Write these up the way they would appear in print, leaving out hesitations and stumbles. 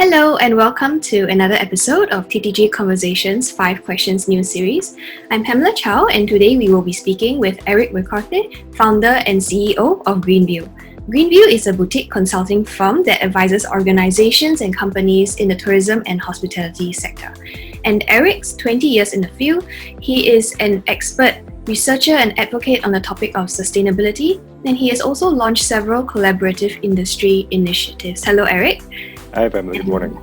Hello and welcome to another episode of TTG Conversations 5 Questions News Series. I'm Pamela Chow and today we will be speaking with Eric Ricaurte, founder and CEO of Greenview. Greenview is a boutique consulting firm that advises organizations and companies in the tourism and hospitality sector. And Eric's 20 years in the field, he is an expert researcher and advocate on the topic of sustainability, and he has also launched several collaborative industry initiatives. Hello, Eric. Hi, Pamela. Good morning.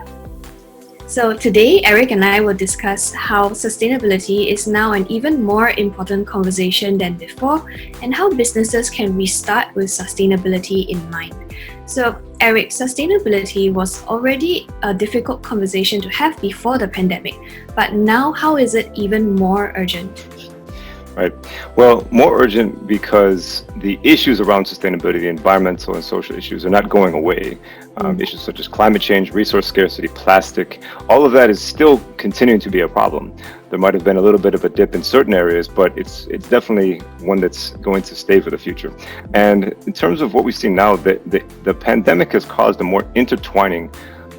So today, Eric and I will discuss how sustainability is now an even more important conversation than before, and how businesses can restart with sustainability in mind. So, Eric, sustainability was already a difficult conversation to have before the pandemic, but now how is it even more urgent? Right. Well, more urgent because the issues around sustainability, the environmental and social issues, are not going away. Issues such as climate change, resource scarcity, plastic, all of that is still continuing to be a problem. There might have been a little bit of a dip in certain areas, but it's definitely one that's going to stay for the future. And in terms of what we see now, the pandemic has caused a more intertwining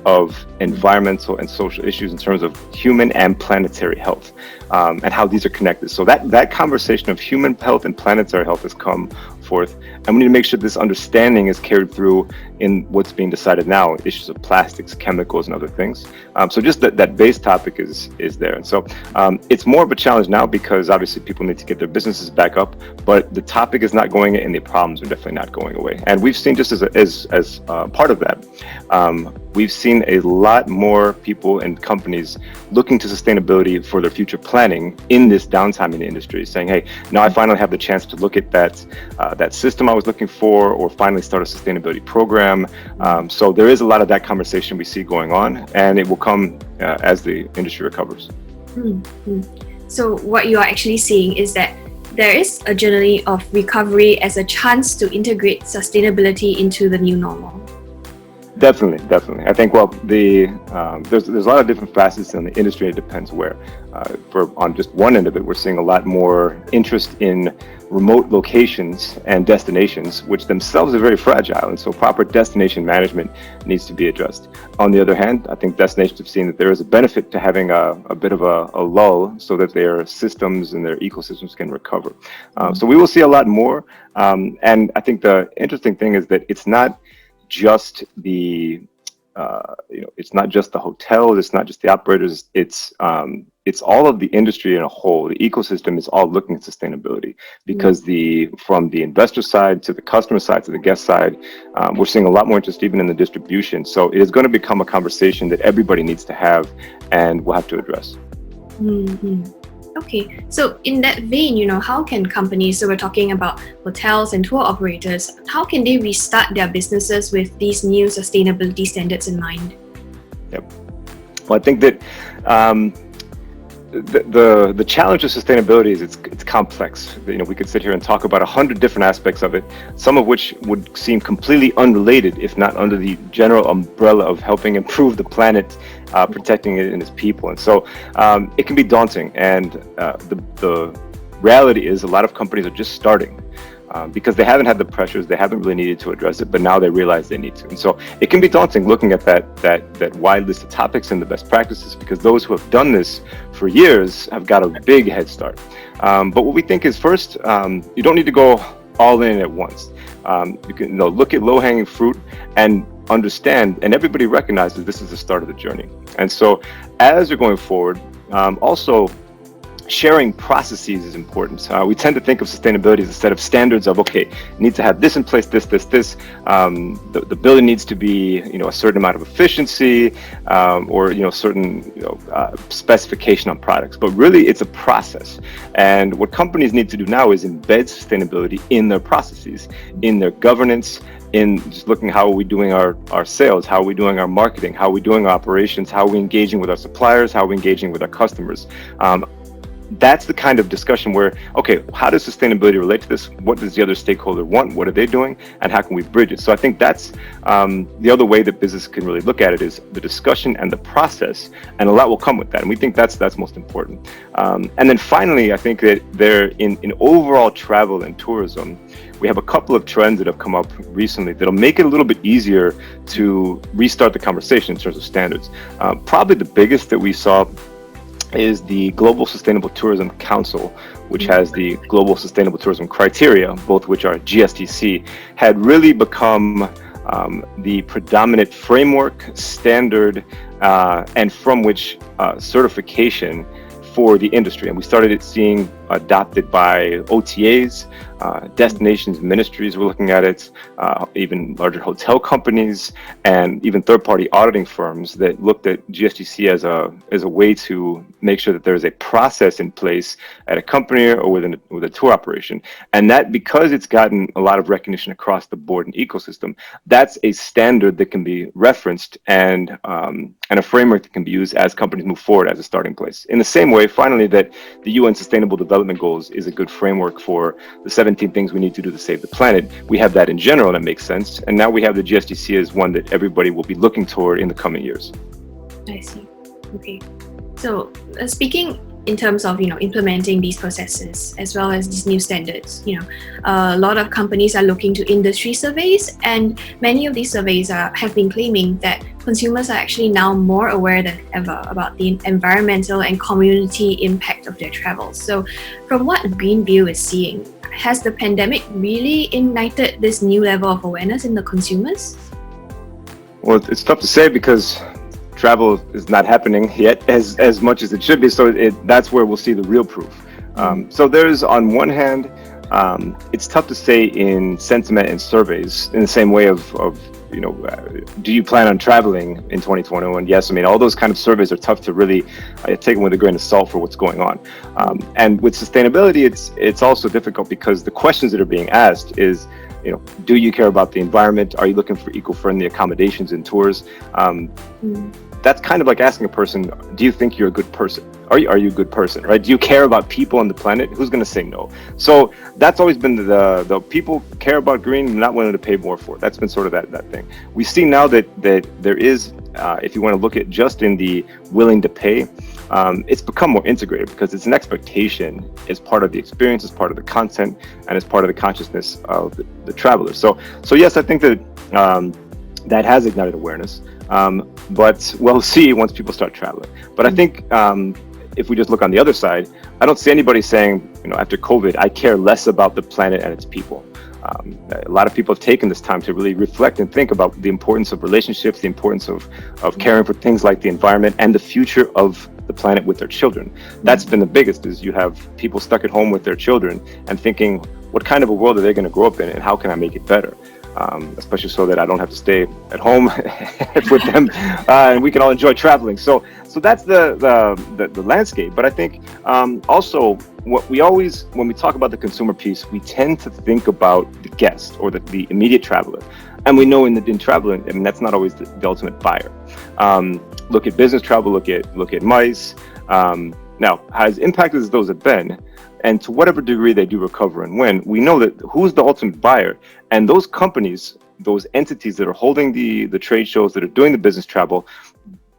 of environmental and social issues in terms of human and planetary health, and how these are connected. So that conversation of human health and planetary health has come forth, and we need to make sure this understanding is carried through in what's being decided now, issues of plastics, chemicals, and other things. So just that base topic is there. And so it's more of a challenge now because obviously people need to get their businesses back up, but the topic is not going away and the problems are definitely not going away. And we've seen just as part of that, we've seen a lot more people and companies looking to sustainability for their future planning in this downtime in the industry, saying, hey, now I finally have the chance to look at that system I was looking for, or finally start a sustainability program. So there is a lot of that conversation we see going on, and it will come as the industry recovers. So what you are actually seeing is that there is a journey of recovery as a chance to integrate sustainability into the new normal. Definitely. I think, well, there's a lot of different facets in the industry. It depends where. On just one end of it, we're seeing a lot more interest in remote locations and destinations, which themselves are very fragile, and so proper destination management needs to be addressed. On the other hand, I think destinations have seen that there is a benefit to having a bit of a lull so that their systems and their ecosystems can recover. So we will see a lot more, and I think the interesting thing is that it's not just it's not just the hotels, it's not just the operators, it's all of the industry in a whole. The ecosystem is all looking at sustainability because from the investor side to the customer side to the guest side, we're seeing a lot more interest even in the distribution. So it is going to become a conversation that everybody needs to have and we'll have to address. Okay, so in that vein, how can companies, so we're talking about hotels and tour operators, how can they restart their businesses with these new sustainability standards in mind? Yep. Well, I think that the challenge of sustainability is it's complex. We could sit here and talk about 100 different aspects of it, some of which would seem completely unrelated, if not under the general umbrella of helping improve the planet, protecting it and its people. And so it can be daunting. And the reality is a lot of companies are just starting. Because they haven't had the pressures, they haven't really needed to address it, but now they realize they need to. And so it can be daunting looking at that wide list of topics and the best practices, because those who have done this for years have got a big head start. But what we think is first, you don't need to go all in at once. You can look at low-hanging fruit and understand, and everybody recognizes this is the start of the journey. And so as you're going forward, also sharing processes is important. We tend to think of sustainability as a set of standards of, okay, you need to have this in place, this. The building needs to be, a certain amount of efficiency, or, certain, specification on products. But really, it's a process. And what companies need to do now is embed sustainability in their processes, in their governance, in just looking how are we doing our sales, how are we doing our marketing, how are we doing our operations, how are we engaging with our suppliers, how are we engaging with our customers. that's the kind of discussion where, okay, how does sustainability relate to this? What does the other stakeholder want? What are they doing? And how can we bridge it? So I think that's the other way that business can really look at it, is the discussion and the process, and a lot will come with that. And we think that's most important. And then finally, I think that there in overall travel and tourism, we have a couple of trends that have come up recently that'll make it a little bit easier to restart the conversation in terms of standards. Probably the biggest that we saw is the Global Sustainable Tourism Council, which has the Global Sustainable Tourism Criteria, both which are GSTC, had really become the predominant framework, standard, and from which certification for the industry. And we started seeing adopted by OTAs, destinations, ministries were looking at it, even larger hotel companies, and even third-party auditing firms that looked at GSTC as a way to make sure that there is a process in place at a company or with a tour operation. And that, because it's gotten a lot of recognition across the board and ecosystem, that's a standard that can be referenced and a framework that can be used as companies move forward as a starting place. In the same way, finally, that the UN Sustainable Development Goals is a good framework for the 17 things we need to do to save the planet. We have that in general, and it makes sense. And now we have the GSTC as one that everybody will be looking toward in the coming years. I see. Okay. So speaking in terms of implementing these processes as well as these new standards, a lot of companies are looking to industry surveys, and many of these surveys have been claiming that consumers are actually now more aware than ever about the environmental and community impact of their travels. So from what Greenview is seeing, has the pandemic really ignited this new level of awareness in the consumers? Well, it's tough to say because travel is not happening yet as much as it should be. So that's where we'll see the real proof. So there's, on one hand, it's tough to say in sentiment and surveys in the same way of do you plan on traveling in 2021? Yes, I mean, all those kind of surveys are tough to really take them with a grain of salt for what's going on. And with sustainability, it's also difficult because the questions that are being asked is, do you care about the environment? Are you looking for eco-friendly accommodations and tours? That's kind of like asking a person, do you think you're a good person? Are you a good person, right? Do you care about people on the planet? Who's going to say no? So that's always been the people care about green, not willing to pay more for it. That's been sort of that thing. We see now that there is, if you want to look at just in the willing to pay, it's become more integrated because it's an expectation as part of the experience, as part of the content, and as part of the consciousness of the traveler. So yes, I think that that has ignited awareness. But we'll see once people start traveling. But I think if we just look on the other side, I don't see anybody saying, after COVID, I care less about the planet and its people. A lot of people have taken this time to really reflect and think about the importance of relationships, the importance of caring for things like the environment and the future of the planet with their children. That's been the biggest, is you have people stuck at home with their children and thinking, what kind of a world are they going to grow up in and how can I make it better? Especially so that I don't have to stay at home with them, and we can all enjoy traveling. So that's the landscape. But I think also what when we talk about the consumer piece, we tend to think about the guest or the immediate traveler, and we know in traveling, I mean, that's not always the ultimate buyer. Look at business travel. Look at MICE. Now, as impacted as those have been, and to whatever degree they do recover and win, we know that who's the ultimate buyer, and those companies, those entities that are holding the trade shows, that are doing the business travel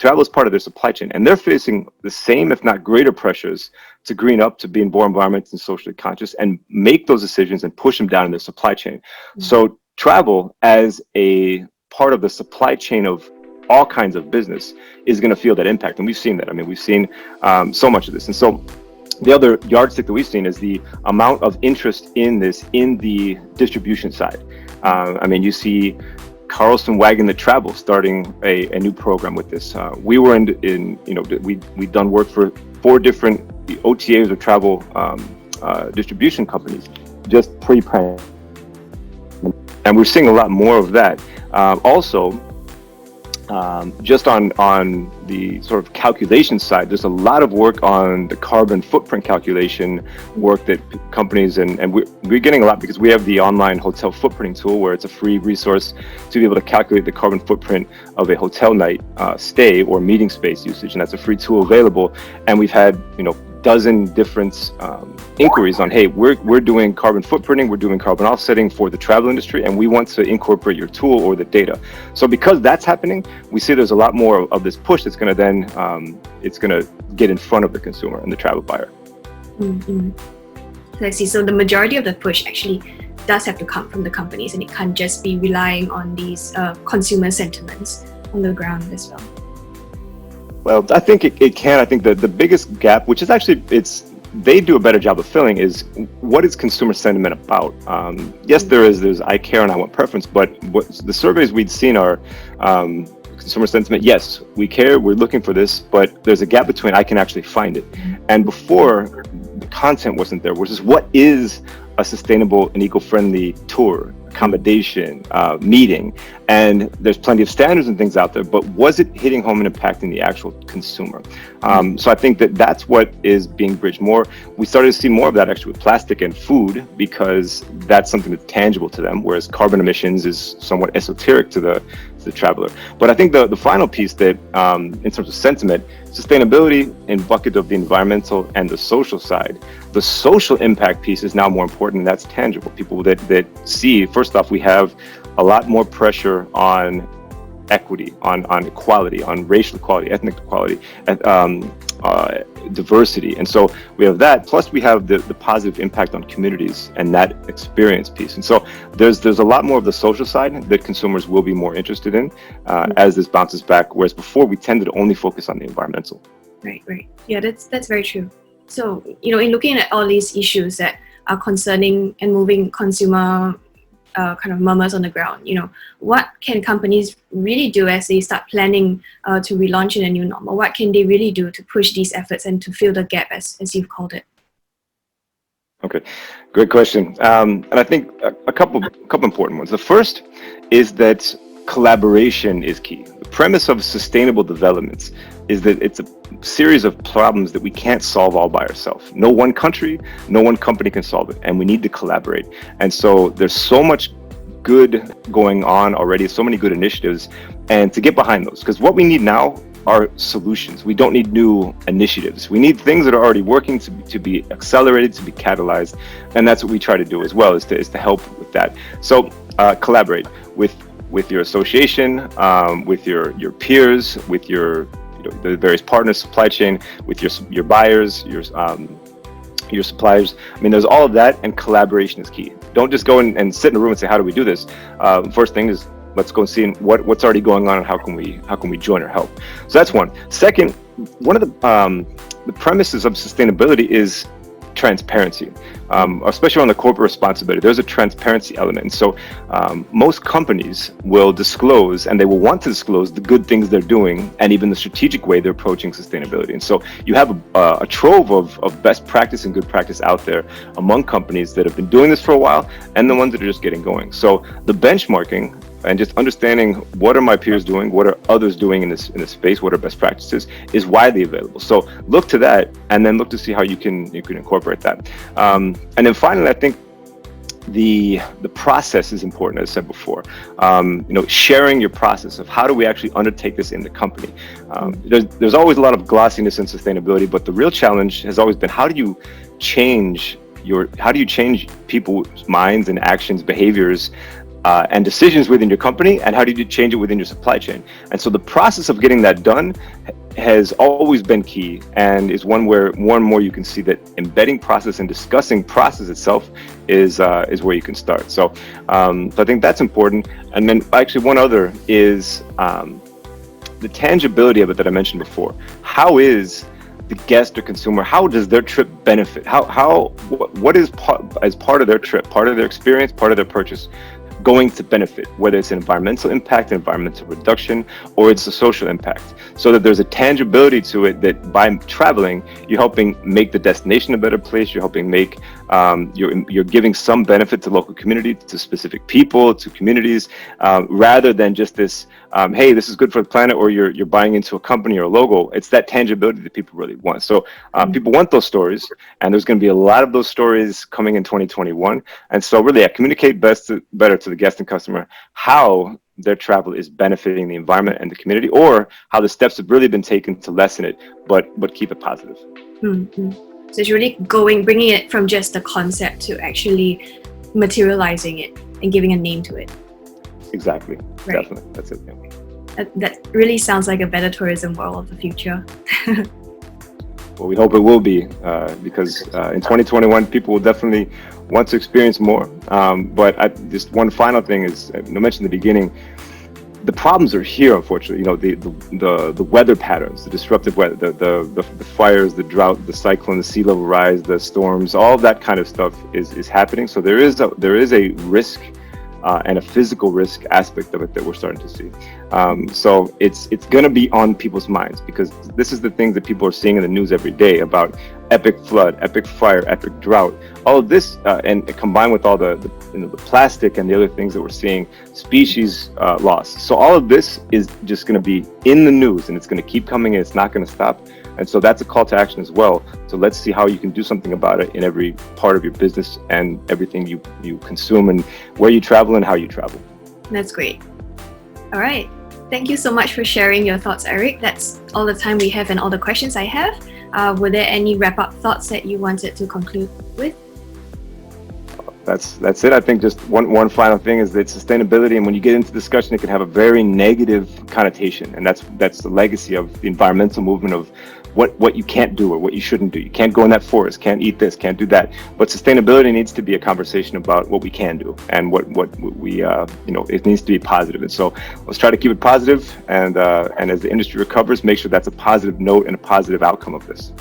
is part of their supply chain, and they're facing the same, if not greater, pressures to green up, to be more environmentally and socially conscious, and make those decisions and push them down in their supply chain. So travel, as a part of the supply chain of all kinds of business, is going to feel that impact, and we've seen that. I mean, we've seen so much of this, and so the other yardstick that we've seen is the amount of interest in this in the distribution side. I mean, you see Carlson Wagon the Travel starting a new program with this. We were we've done work for 4 different OTAs or travel distribution companies just pre-pandemic, and we're seeing a lot more of that. Also, just on the sort of calculation side, there's a lot of work on the carbon footprint calculation work that companies, and we're getting a lot because we have the online hotel footprinting tool, where it's a free resource to be able to calculate the carbon footprint of a hotel night stay or meeting space usage, and that's a free tool available. And we've had dozen different inquiries on, hey, we're doing carbon footprinting, we're doing carbon offsetting for the travel industry, and we want to incorporate your tool or the data. So because that's happening, we see there's a lot more of this push that's going to then it's going to get in front of the consumer and the travel buyer. Mm-hmm. I see. So the majority of the push actually does have to come from the companies, and it can't just be relying on these consumer sentiments on the ground as well. Well, I think it can. I think that the biggest gap, which is actually, they do a better job of filling, is what is consumer sentiment about? Yes, there's I care and I want preference, but what the surveys we'd seen are consumer sentiment. Yes, we care, we're looking for this, but there's a gap between I can actually find it. And before, the content wasn't there, which is what is a sustainable and eco-friendly tour, accommodation, meeting, and there's plenty of standards and things out there, but was it hitting home and impacting the actual consumer? So I think that's what is being bridged more. We started to see more of that actually with plastic and food, because that's something that's tangible to them, whereas carbon emissions is somewhat esoteric to the traveler. But I think the final piece that, in terms of sentiment, sustainability in bucket of the environmental and the social side, the social impact piece is now more important, and that's tangible. People that see, first off, we have a lot more pressure on equity, on equality, on racial equality, ethnic equality, diversity. And so we have that, plus we have the positive impact on communities and that experience piece. And so there's a lot more of the social side that consumers will be more interested in as this bounces back, whereas before we tended to only focus on the environmental. Right. Yeah, that's very true. So, in looking at all these issues that are concerning and moving consumer kind of murmurs on the ground, what can companies really do as they start planning to relaunch in a new normal? What can they really do to push these efforts and to fill the gap, as you've called it? Okay, great question. And I think a couple important ones. The first is that collaboration is key. The premise of sustainable developments is that it's a series of problems that we can't solve all by ourselves. No one country, no one company can solve it, and we need to collaborate. And so there's so much good going on already, so many good initiatives, and to get behind those, because what we need now are solutions. We don't need new initiatives. We need things that are already working to be accelerated, to be catalyzed, and that's what we try to do as well, is to help with that. So collaborate with your association, with your peers, with your the various partners, supply chain, with your buyers, your suppliers. I mean, there's all of that, and collaboration is key. Don't just go and sit in a room and say, how do we do this? First thing is, let's go and see what's already going on and how can we join or help. So that's one. Second, one of the premises of sustainability is transparency, especially on the corporate responsibility. There's a transparency element. And so most companies will disclose, and they will want to disclose, the good things they're doing and even the strategic way they're approaching sustainability. And so you have a trove of best practice and good practice out there among companies that have been doing this for a while and the ones that are just getting going. So the benchmarking and just understanding what are my peers doing, what are others doing in this space, what are best practices, is widely available. So look to that, and then look to see how you can incorporate that. And then finally, I think the process is important, as I said before. Sharing your process of how do we actually undertake this in the company. There's always a lot of glossiness in sustainability, but the real challenge has always been, how do you change people's minds and actions, behaviors, and decisions within your company, and how do you change it within your supply chain? And so the process of getting that done has always been key, and is one where more and more you can see that embedding process and discussing process itself is where you can start. So I think that's important. And then actually one other is the tangibility of it that I mentioned before. How is the guest or consumer, how does their trip benefit? What is as part of their trip, part of their experience, part of their purchase, going to benefit, whether it's an environmental impact, environmental reduction, or it's a social impact, so that there's a tangibility to it, that by traveling, you're helping make the destination a better place, you're helping make, you're giving some benefit to local community, to specific people, to communities, rather than just this, hey, this is good for the planet, or you're buying into a company or a logo. It's that tangibility that people really want. So people want those stories, and there's going to be a lot of those stories coming in 2021. And so really, communicate better to the guest and customer how their travel is benefiting the environment and the community, or how the steps have really been taken to lessen it, but keep it positive. Mm-hmm. So it's really bringing it from just the concept to actually materializing it and giving a name to it. Exactly. Right. Definitely. That's it. Yeah. That really sounds like a better tourism world of the future. Well, we hope it will be, because in 2021, people will definitely want to experience more. But just one final thing is, I mentioned in the beginning, the problems are here, unfortunately. The weather patterns, the disruptive weather, the fires, the drought, the cyclone, the sea level rise, the storms, all that kind of stuff is happening. So there is a risk. And a physical risk aspect of it that we're starting to see. So it's going to be on people's minds, because this is the things that people are seeing in the news every day about epic flood, epic fire, epic drought. All of this, and combined with all the plastic and the other things that we're seeing, species loss. So all of this is just going to be in the news, and it's going to keep coming in. It's not going to stop. And so that's a call to action as well. So let's see how you can do something about it in every part of your business and everything you consume, and where you travel and how you travel. That's great. All right. Thank you so much for sharing your thoughts, Eric. That's all the time we have and all the questions I have. Were there any wrap-up thoughts that you wanted to conclude with? That's it. I think just one final thing is that sustainability, and when you get into discussion, it can have a very negative connotation, and that's the legacy of the environmental movement of what you can't do or what you shouldn't do. You can't go in that forest, can't eat this, can't do that. But sustainability needs to be a conversation about what we can do and what we it needs to be positive. And so let's try to keep it positive, and as the industry recovers, make sure that's a positive note and a positive outcome of this.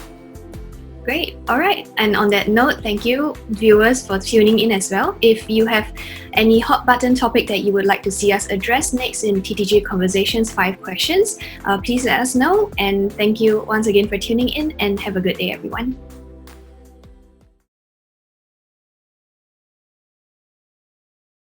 Great. All right. And on that note, thank you, viewers, for tuning in as well. If you have any hot button topic that you would like to see us address next in TTG Conversations 5 questions, please let us know. And thank you once again for tuning in, and have a good day, everyone.